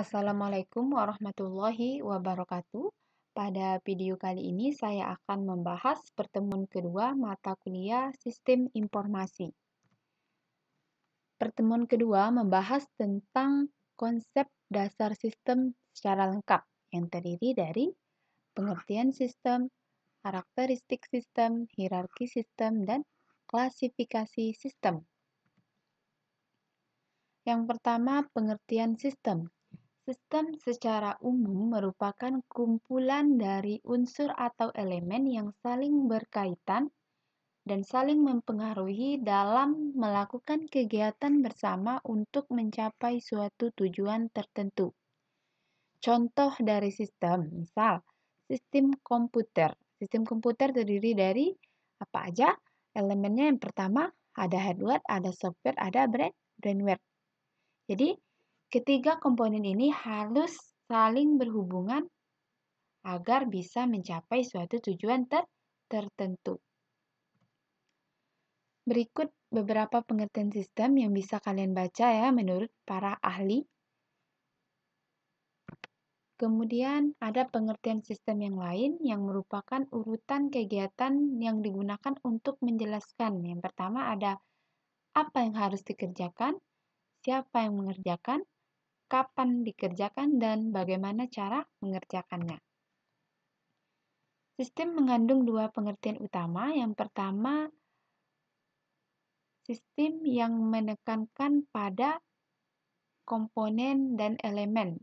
Assalamualaikum warahmatullahi wabarakatuh. Pada video kali ini saya akan membahas pertemuan kedua mata kuliah Sistem Informasi. Pertemuan kedua membahas tentang konsep dasar sistem secara lengkap yang terdiri dari pengertian sistem, karakteristik sistem, hierarki sistem, dan klasifikasi sistem. Yang pertama, pengertian sistem. Sistem secara umum merupakan kumpulan dari unsur atau elemen yang saling berkaitan dan saling mempengaruhi dalam melakukan kegiatan bersama untuk mencapai suatu tujuan tertentu. Contoh dari sistem, misal sistem komputer. Sistem komputer terdiri dari apa aja? Elemennya yang pertama ada hardware, ada software, ada brainware. Jadi, ketiga komponen ini harus saling berhubungan agar bisa mencapai suatu tujuan tertentu. Berikut beberapa pengertian sistem yang bisa kalian baca ya menurut para ahli. Kemudian ada pengertian sistem yang lain yang merupakan urutan kegiatan yang digunakan untuk menjelaskan. Yang pertama ada apa yang harus dikerjakan, siapa yang mengerjakan, kapan dikerjakan, dan bagaimana cara mengerjakannya. Sistem mengandung dua pengertian utama. Yang pertama, sistem yang menekankan pada komponen dan elemen.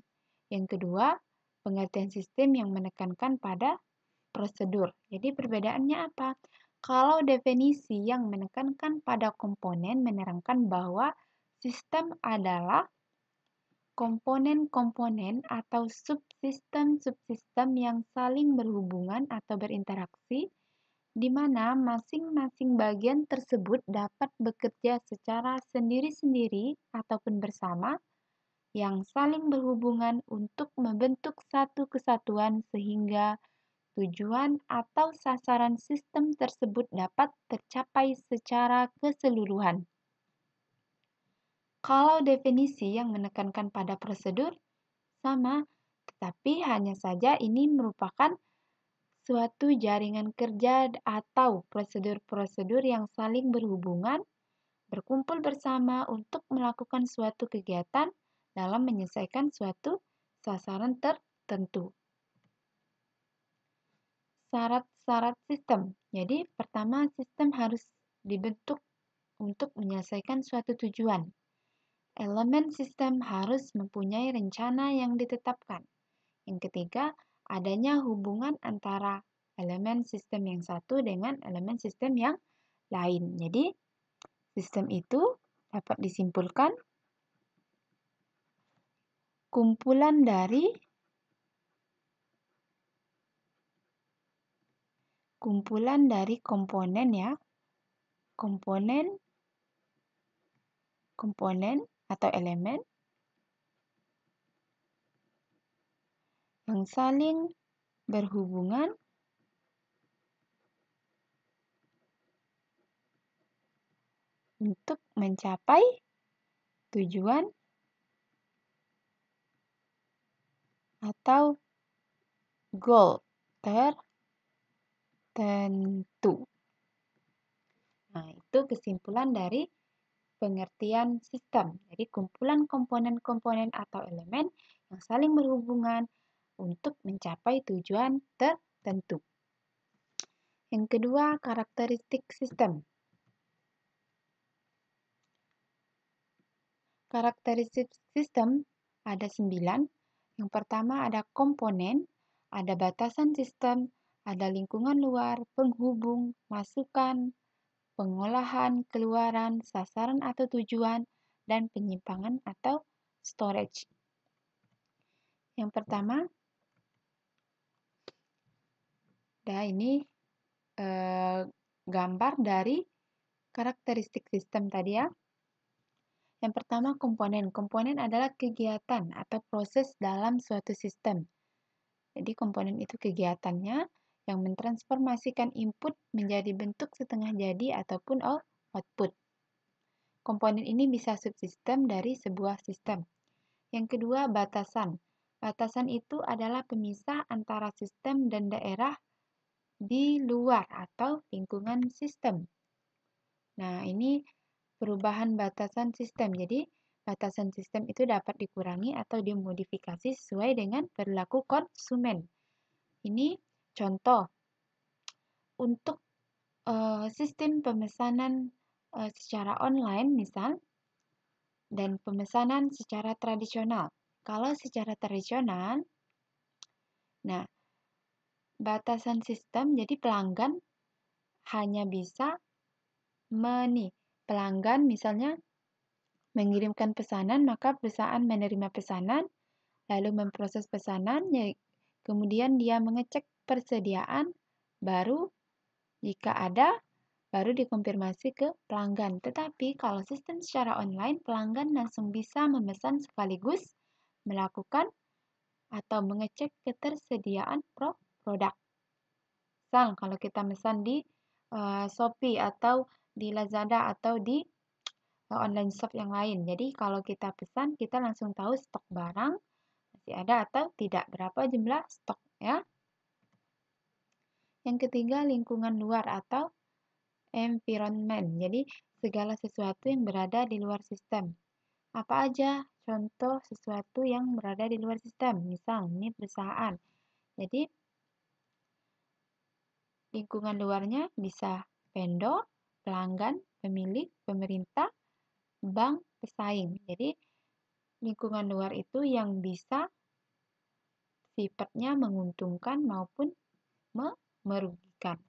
Yang kedua, pengertian sistem yang menekankan pada prosedur. Jadi perbedaannya apa? Kalau definisi yang menekankan pada komponen menerangkan bahwa sistem adalah komponen-komponen atau subsistem-subsistem yang saling berhubungan atau berinteraksi, di mana masing-masing bagian tersebut dapat bekerja secara sendiri-sendiri ataupun bersama, yang saling berhubungan untuk membentuk satu kesatuan sehingga tujuan atau sasaran sistem tersebut dapat tercapai secara keseluruhan. Kalau definisi yang menekankan pada prosedur sama, tetapi hanya saja ini merupakan suatu jaringan kerja atau prosedur-prosedur yang saling berhubungan, berkumpul bersama untuk melakukan suatu kegiatan dalam menyelesaikan suatu sasaran tertentu. Syarat-syarat sistem. Jadi, pertama, sistem harus dibentuk untuk menyelesaikan suatu tujuan. Elemen sistem harus mempunyai rencana yang ditetapkan. Yang ketiga, adanya hubungan antara elemen sistem yang satu dengan elemen sistem yang lain. Jadi, sistem itu dapat disimpulkan kumpulan dari komponen ya. Komponen atau elemen yang saling berhubungan untuk mencapai tujuan atau goal tertentu. Nah, itu kesimpulan dari pengertian sistem. Jadi, kumpulan komponen-komponen atau elemen yang saling berhubungan untuk mencapai tujuan tertentu. Yang kedua, karakteristik sistem. Karakteristik sistem ada 9. Yang pertama ada komponen, ada batasan sistem, ada lingkungan luar, penghubung, masukan, pengolahan, keluaran, sasaran atau tujuan, dan penyimpangan atau storage. Yang pertama, ini gambar dari karakteristik sistem tadi ya. Yang pertama komponen. Komponen adalah kegiatan atau proses dalam suatu sistem. Jadi komponen itu kegiatannya yang mentransformasikan input menjadi bentuk setengah jadi ataupun output. Komponen ini bisa subsistem dari sebuah sistem. Yang kedua, batasan. Batasan itu adalah pemisah antara sistem dan daerah di luar atau lingkungan sistem. Nah, ini perubahan batasan sistem. Jadi, batasan sistem itu dapat dikurangi atau dimodifikasi sesuai dengan perilaku konsumen. Ini contoh untuk sistem pemesanan secara online misal dan pemesanan secara tradisional. Kalau secara tradisional, nah batasan sistem jadi pelanggan hanya bisa pelanggan misalnya mengirimkan pesanan, maka perusahaan menerima pesanan, lalu memproses pesanan, kemudian dia mengecek persediaan, baru jika ada, baru dikonfirmasi ke pelanggan. Tetapi kalau sistem secara online, pelanggan langsung bisa memesan sekaligus melakukan atau mengecek ketersediaan produk. Misal kalau kita mesan di Shopee atau di Lazada atau di online shop yang lain. Jadi kalau kita pesan, kita langsung tahu stok barang masih ada atau tidak, berapa jumlah stok ya. Yang ketiga, lingkungan luar atau environment. Jadi segala sesuatu yang berada di luar sistem. Apa aja contoh sesuatu yang berada di luar sistem? Misal ini perusahaan. Jadi lingkungan luarnya bisa vendor, pelanggan, pemilik, pemerintah, bank, pesaing. Jadi lingkungan luar itu yang bisa sifatnya menguntungkan maupun merugikan.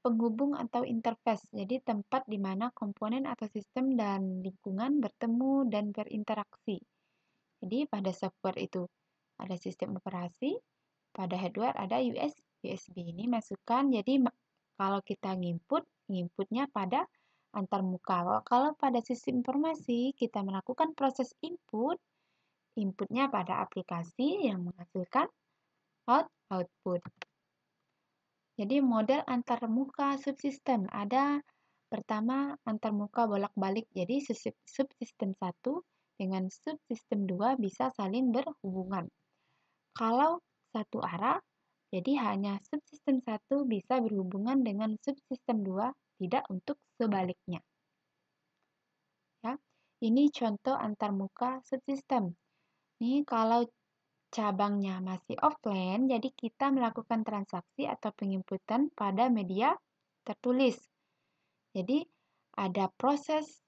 Penghubung atau interface, jadi tempat di mana komponen atau sistem dan lingkungan bertemu dan berinteraksi. Jadi pada software itu ada sistem operasi, pada hardware ada USB. Ini masukan, jadi kalau kita nginputnya pada antarmuka. Kalau pada sistem informasi, kita melakukan proses inputnya pada aplikasi yang menghasilkan output. Jadi model antarmuka subsistem ada pertama antarmuka bolak-balik. Jadi subsistem 1 dengan subsistem 2 bisa saling berhubungan. Kalau satu arah, jadi hanya subsistem 1 bisa berhubungan dengan subsistem 2, tidak untuk sebaliknya. Ya, ini contoh antarmuka subsistem. Ini kalau cabangnya masih offline, jadi kita melakukan transaksi atau penginputan pada media tertulis. Jadi ada proses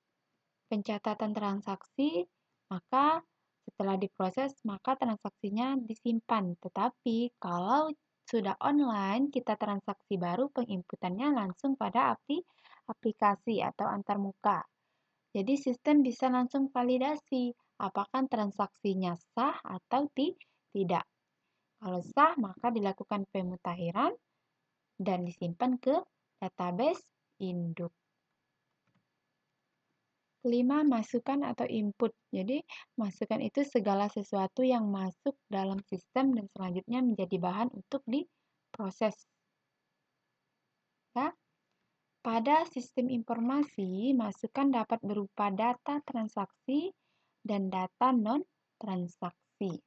pencatatan transaksi, maka setelah diproses, maka transaksinya disimpan. Tetapi kalau sudah online, kita transaksi baru penginputannya langsung pada aplikasi atau antarmuka. Jadi sistem bisa langsung validasi apakah transaksinya sah atau tidak. Kalau sah, maka dilakukan pemutakhiran dan disimpan ke database induk. Kelima, masukan atau input. Jadi, masukan itu segala sesuatu yang masuk dalam sistem dan selanjutnya menjadi bahan untuk diproses. Ya. Pada sistem informasi, masukan dapat berupa data transaksi dan data non-transaksi.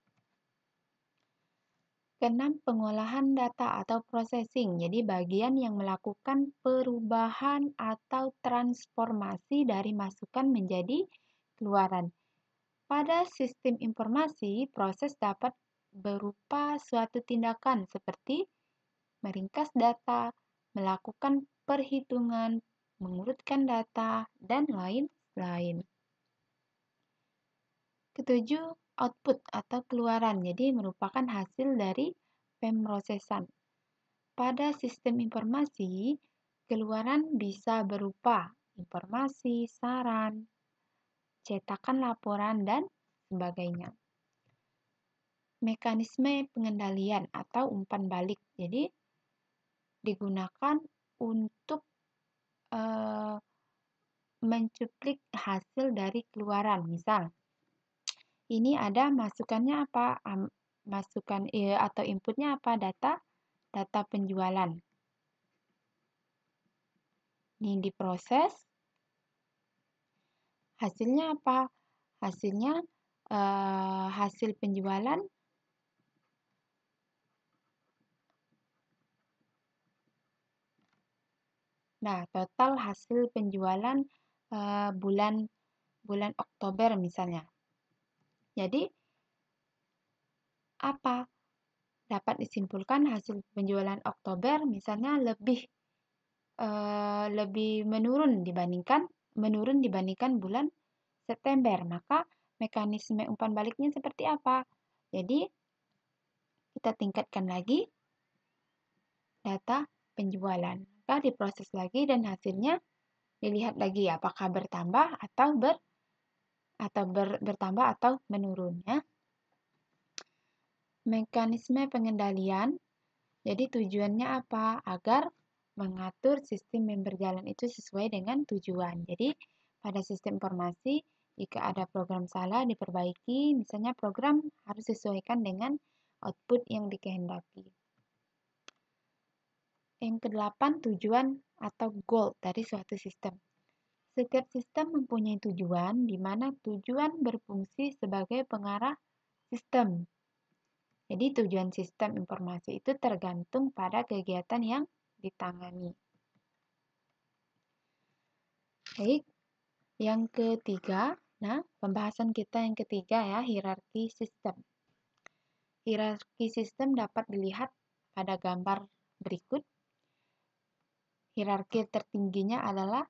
Keenam, pengolahan data atau processing. Jadi bagian yang melakukan perubahan atau transformasi dari masukan menjadi keluaran. Pada sistem informasi, proses dapat berupa suatu tindakan seperti meringkas data, melakukan perhitungan, mengurutkan data, dan lain-lain. Ketujuh, output atau keluaran, jadi merupakan hasil dari pemrosesan. Pada sistem informasi, keluaran bisa berupa informasi, saran, cetakan laporan, dan sebagainya. Mekanisme pengendalian atau umpan balik, jadi digunakan untuk mencuplik hasil dari keluaran. Misal, ini ada masukannya apa? Masukan atau inputnya apa? Data penjualan. Ini diproses. Hasilnya apa? Hasilnya hasil penjualan. Nah, total hasil penjualan bulan Oktober misalnya. Jadi, apa? Dapat disimpulkan hasil penjualan Oktober misalnya lebih menurun dibandingkan bulan September. Maka mekanisme umpan baliknya seperti apa? Jadi, kita tingkatkan lagi data penjualan. Maka diproses lagi dan hasilnya dilihat lagi apakah bertambah atau menurun ya. Mekanisme pengendalian. Jadi tujuannya apa? Agar mengatur sistem yang berjalan itu sesuai dengan tujuan. Jadi pada sistem informasi jika ada program salah diperbaiki, misalnya program harus disesuaikan dengan output yang dikehendaki. Yang kedelapan, tujuan atau goal dari suatu sistem. Setiap sistem mempunyai tujuan, di mana tujuan berfungsi sebagai pengarah sistem. Jadi tujuan sistem informasi itu tergantung pada kegiatan yang ditangani. Baik, yang ketiga, pembahasan kita yang ketiga ya, hierarki sistem. Hierarki sistem dapat dilihat pada gambar berikut. Hierarki tertingginya adalah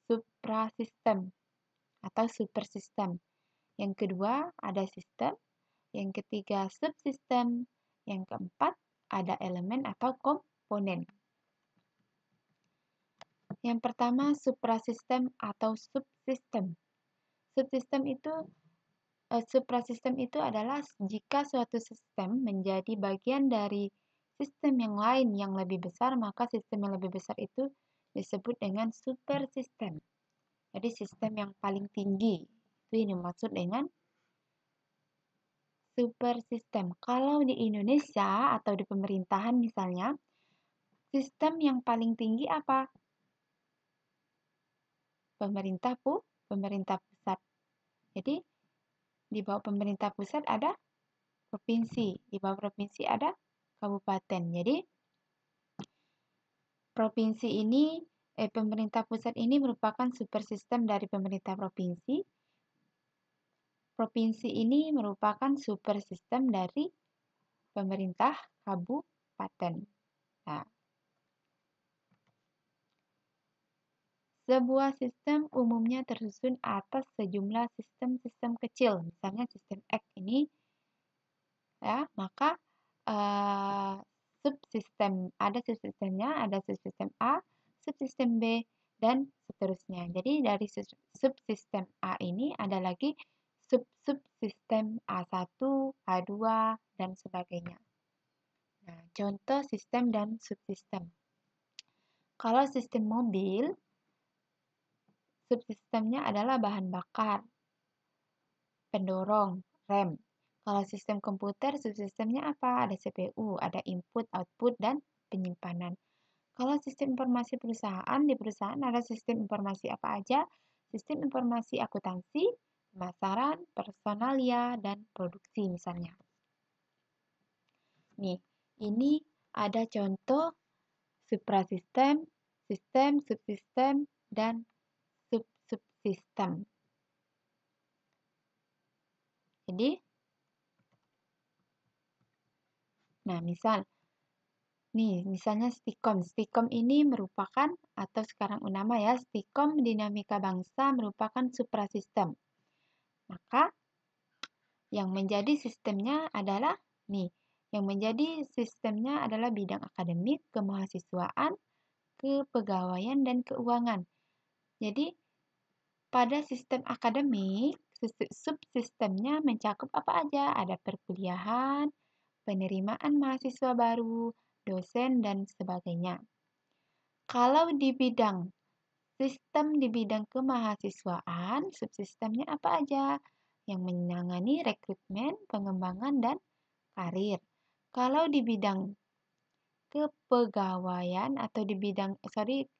suprasistem atau supersistem. Yang kedua ada sistem, yang ketiga subsistem, yang keempat ada elemen atau komponen. Yang pertama suprasistem atau subsistem. Suprasistem itu adalah jika suatu sistem menjadi bagian dari sistem yang lain yang lebih besar, maka sistem yang lebih besar itu disebut dengan supersistem. Jadi sistem yang paling tinggi itu yang dimaksud dengan supersistem. Kalau di Indonesia atau di pemerintahan misalnya, sistem yang paling tinggi apa? Pemerintah pusat. Jadi di bawah pemerintah pusat ada provinsi, di bawah provinsi ada kabupaten. Jadi pemerintah pusat ini merupakan supersistem dari pemerintah provinsi. Provinsi ini merupakan supersistem dari pemerintah kabupaten. Nah, sebuah sistem umumnya tersusun atas sejumlah sistem-sistem kecil, misalnya sistem X ini, ya, maka ada subsistemnya, ada subsistem A, subsistem B, dan seterusnya. Jadi dari subsistem A ini ada lagi subsistem A1, A2, dan sebagainya. Nah, contoh sistem dan subsistem. Kalau sistem mobil, subsistemnya adalah bahan bakar, pendorong, rem. Kalau sistem komputer, subsistemnya apa? Ada CPU, ada input, output, dan penyimpanan. Kalau sistem informasi perusahaan, di perusahaan ada sistem informasi apa aja? Sistem informasi akuntansi, pemasaran, personalia, dan produksi misalnya. Nih, ini ada contoh suprasistem, sistem, subsistem, dan subsistem. Jadi, misalnya Stikom. Stikom ini merupakan, atau sekarang UNAMA ya, Stikom Dinamika Bangsa merupakan suprasistem. Maka, yang menjadi sistemnya adalah, bidang akademik, kemahasiswaan, kepegawaian, dan keuangan. Jadi, pada sistem akademik, subsistemnya mencakup apa aja? Ada perkuliahan, penerimaan mahasiswa baru, dosen, dan sebagainya. Kalau di bidang kemahasiswaan, subsistemnya apa aja? Yang menangani rekrutmen, pengembangan, dan karir. Kalau di bidang kepegawaian atau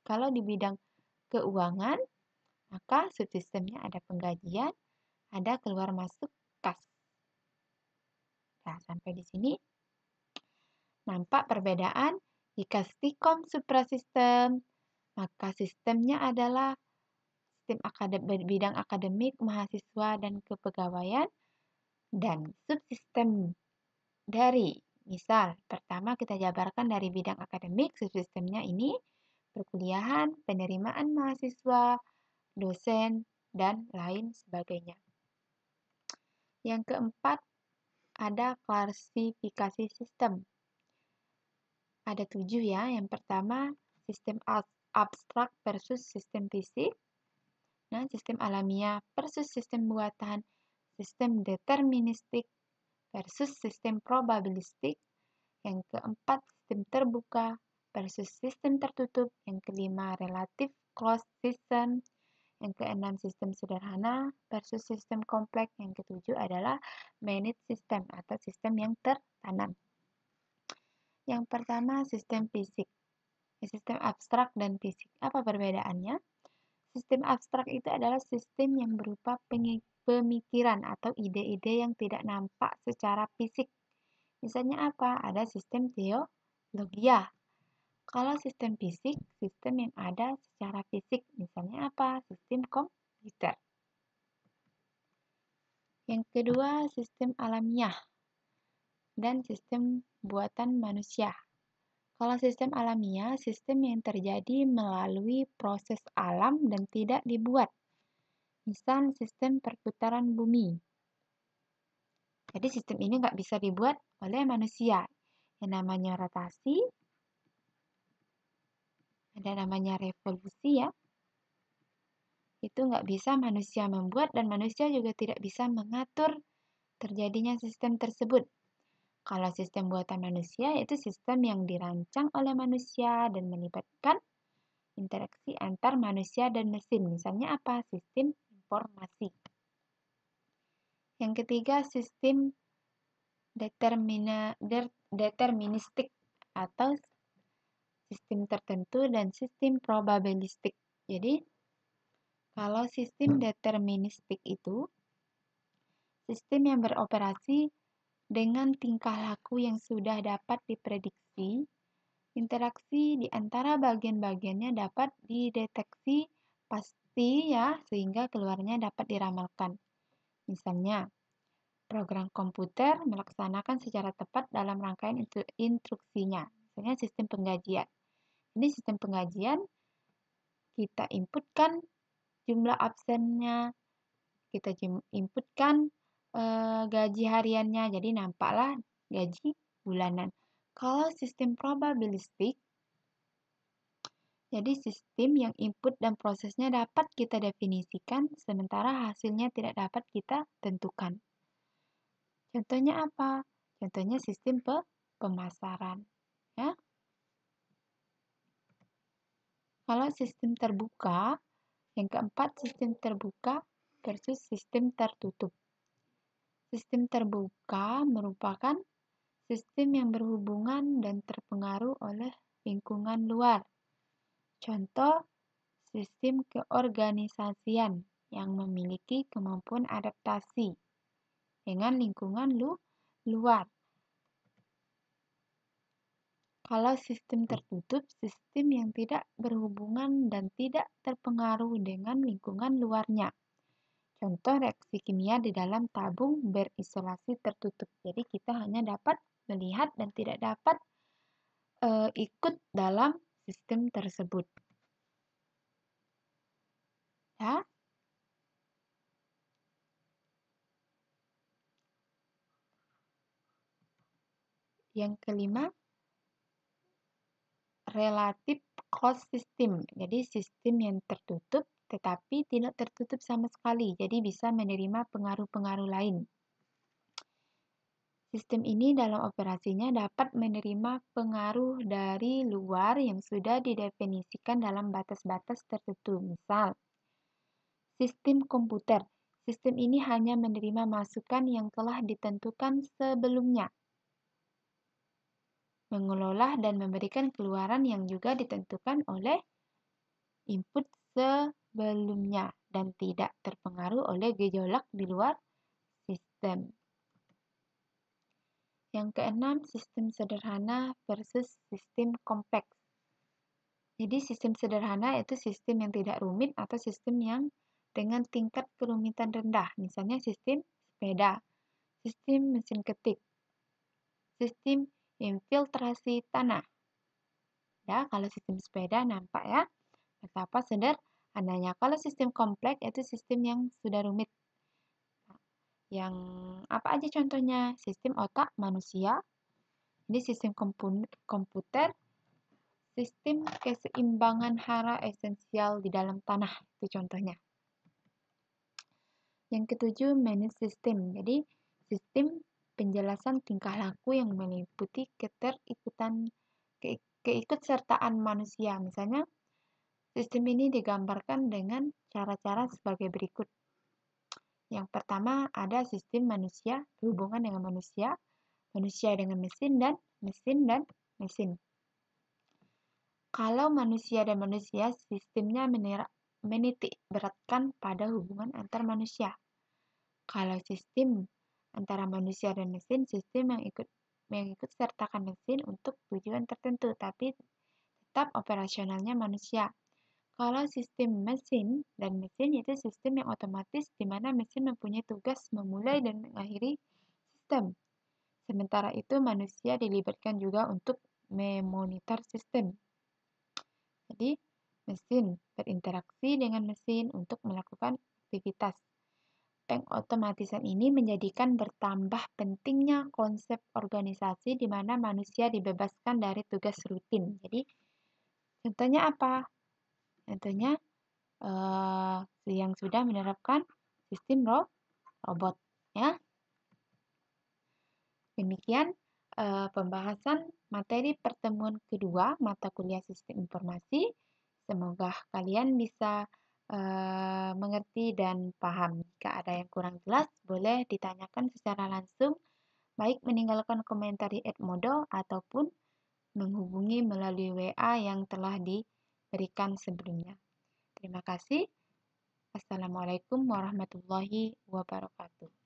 kalau di bidang keuangan, maka subsistemnya ada penggajian, ada keluar masuk khas. Nah, sampai di sini nampak perbedaan. Jika Stikom suprasistem, maka sistemnya adalah sistem bidang akademik, mahasiswa, dan kepegawaian, dan subsistem dari, misal, pertama kita jabarkan dari bidang akademik, subsistemnya ini perkuliahan, penerimaan mahasiswa, dosen, dan lain sebagainya. Yang keempat, ada klasifikasi sistem. Ada 7 ya. Yang pertama, sistem abstrak versus sistem fisik. Nah, sistem alamiah versus sistem buatan, sistem deterministik versus sistem probabilistik. Yang keempat, sistem terbuka versus sistem tertutup. Yang kelima, relative closed system. Yang keenam, sistem sederhana versus sistem kompleks. Yang ketujuh adalah managed system atau sistem yang tertanam. Yang pertama, sistem fisik. Sistem abstrak dan fisik. Apa perbedaannya? Sistem abstrak itu adalah sistem yang berupa pemikiran atau ide-ide yang tidak nampak secara fisik. Misalnya apa? Ada sistem teologia. Kalau sistem fisik, sistem yang ada secara fisik. Misalnya apa? Sistem komputer. Yang kedua, sistem alamiah dan sistem buatan manusia. Kalau sistem alamiah, sistem yang terjadi melalui proses alam dan tidak dibuat. Misal sistem perputaran bumi. Jadi sistem ini nggak bisa dibuat oleh manusia. Yang namanya rotasi, ada namanya revolusi ya. Itu nggak bisa manusia membuat dan manusia juga tidak bisa mengatur terjadinya sistem tersebut. Kalau sistem buatan manusia yaitu sistem yang dirancang oleh manusia dan melibatkan interaksi antar manusia dan mesin. Misalnya apa? Sistem informasi. Yang ketiga, sistem deterministik atau sistem tertentu dan sistem probabilistik. Jadi, kalau sistem deterministik itu sistem yang beroperasi dengan tingkah laku yang sudah dapat diprediksi, interaksi di antara bagian-bagiannya dapat dideteksi pasti ya, sehingga keluarnya dapat diramalkan. Misalnya, program komputer melaksanakan secara tepat dalam rangkaian instruksinya. Misalnya sistem penggajian. Ini sistem penggajian, kita inputkan jumlah absennya, kita inputkan gaji hariannya, jadi nampaklah gaji bulanan. Kalau sistem probabilistik, jadi sistem yang input dan prosesnya dapat kita definisikan, sementara hasilnya tidak dapat kita tentukan. Contohnya apa? Contohnya sistem pemasaran. Ya. Kalau sistem terbuka, yang keempat sistem terbuka versus sistem tertutup. Sistem terbuka merupakan sistem yang berhubungan dan terpengaruh oleh lingkungan luar. Contoh, sistem keorganisasian yang memiliki kemampuan adaptasi dengan lingkungan luar. Kalau sistem tertutup, sistem yang tidak berhubungan dan tidak terpengaruh dengan lingkungan luarnya. Contoh reaksi kimia di dalam tabung berisolasi tertutup. Jadi kita hanya dapat melihat dan tidak dapat ikut dalam sistem tersebut. Ya. Yang kelima, relative closed system. Jadi sistem yang tertutup tetapi tidak tertutup sama sekali. Jadi bisa menerima pengaruh-pengaruh lain. Sistem ini dalam operasinya dapat menerima pengaruh dari luar yang sudah didefinisikan dalam batas-batas tertentu. Misal, sistem komputer. Sistem ini hanya menerima masukan yang telah ditentukan sebelumnya. Mengelola dan memberikan keluaran yang juga ditentukan oleh input sebelumnya dan tidak terpengaruh oleh gejolak di luar sistem. Yang keenam, sistem sederhana versus sistem kompleks. Jadi sistem sederhana itu sistem yang tidak rumit atau sistem yang dengan tingkat kerumitan rendah. Misalnya sistem sepeda, sistem mesin ketik, sistem infiltrasi tanah. Ya, kalau sistem sepeda nampak ya betapa sederhananya. Kalau sistem kompleks itu sistem yang sudah rumit. Yang apa aja contohnya? Sistem otak manusia, ini sistem komputer, sistem keseimbangan hara esensial di dalam tanah, itu contohnya. Yang ketujuh, manage system. Jadi, sistem penjelasan tingkah laku yang meliputi keikutsertaan manusia. Misalnya, sistem ini digambarkan dengan cara-cara sebagai berikut. Yang pertama, ada sistem manusia, berhubungan dengan manusia dengan mesin, dan mesin. Kalau manusia dan manusia, sistemnya menitik beratkan pada hubungan antar manusia. Kalau sistem antara manusia dan mesin, sistem yang ikut sertakan mesin untuk tujuan tertentu, tapi tetap operasionalnya manusia. Kalau sistem mesin dan mesin itu sistem yang otomatis di mana mesin mempunyai tugas memulai dan mengakhiri sistem. Sementara itu manusia dilibatkan juga untuk memonitor sistem. Jadi, mesin berinteraksi dengan mesin untuk melakukan aktivitas. Pengautomatisan ini menjadikan bertambah pentingnya konsep organisasi di mana manusia dibebaskan dari tugas rutin. Jadi, contohnya apa? Contohnya yang sudah menerapkan sistem robot. Ya. Demikian pembahasan materi pertemuan kedua mata kuliah sistem informasi. Semoga kalian bisa mengerti dan paham. Jika ada yang kurang jelas, boleh ditanyakan secara langsung, baik meninggalkan komentar di @modo ataupun menghubungi melalui WA yang telah diberikan sebelumnya. Terima kasih. Assalamualaikum warahmatullahi wabarakatuh.